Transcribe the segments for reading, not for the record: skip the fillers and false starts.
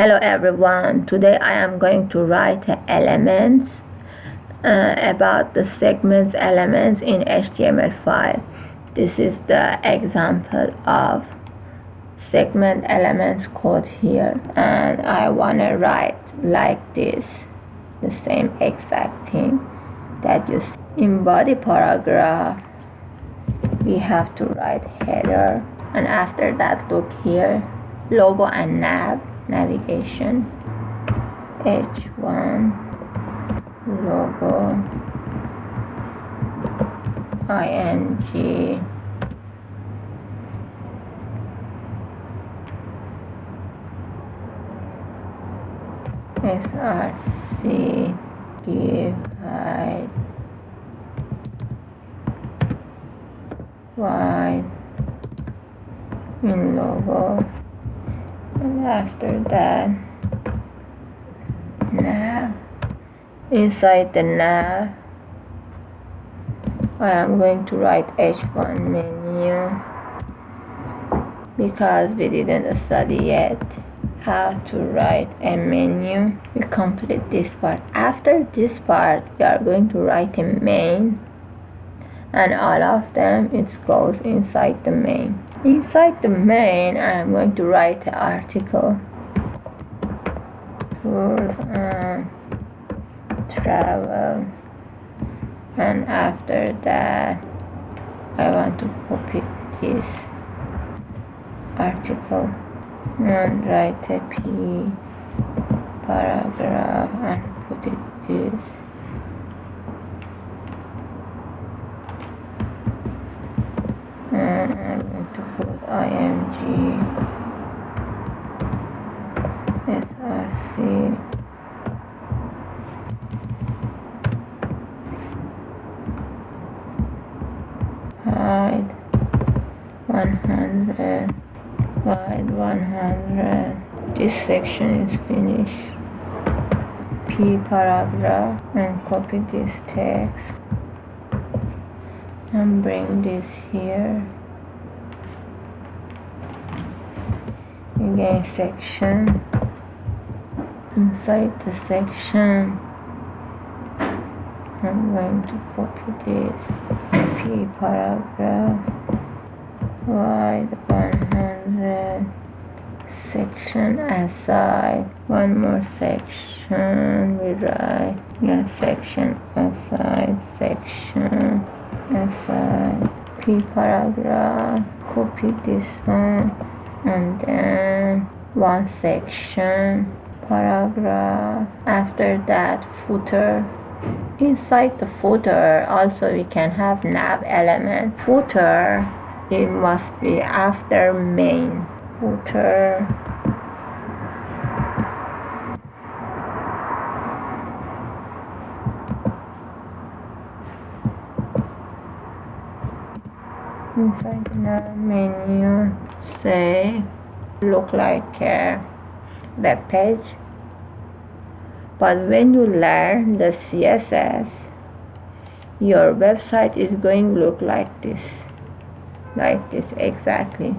Hello everyone, today I am going to write elements about the segments elements in HTML5. This is the example of segment elements code here, and I want to write like this, the same exact thing that you see. In body paragraph we have to write header, and after that look here, logo and navigation, H1 logo ing src give height wide in logo, and after that nav. Inside the nav I am going to write H1 menu because we didn't study yet how to write a menu. We complete this part. After this part we are going to write a main, and all of them it goes inside the main. Inside the main I am going to write an article, tours and travel, and after that I want to copy this article and write a P paragraph and put it this. And I'm going to put img src height 100 wide 100. This section is finished. P paragraph, and copy this text and bring this here. Again section. Inside the section I'm going to copy this P paragraph wide 100, section aside, one more section we write, section aside, section aside, P paragraph, copy this one, and then one section paragraph. After that footer. Inside the footer also we can have nav element. Footer, it must be after main. Footer inside the nav menu, say look like a web page. But when you learn the CSS, your website is going to look like this exactly.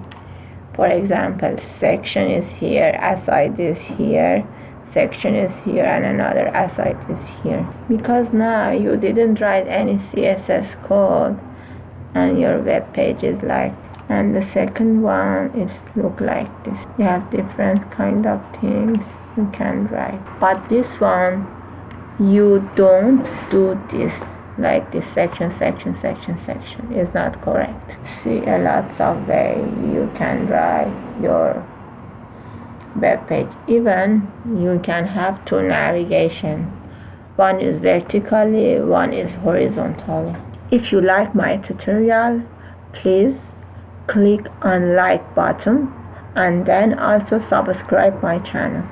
For example, section is here, aside is here, section is here, and another aside is here. Because now you didn't write any CSS code and your web page is like, and the second one is look like this. You have different kind of things you can write, but this one you don't do this like this section is not correct. See a lots of way you can write your web page. Even you can have two navigation, one is vertically, one is horizontally. If you like my tutorial, please click on like button and then also subscribe my channel.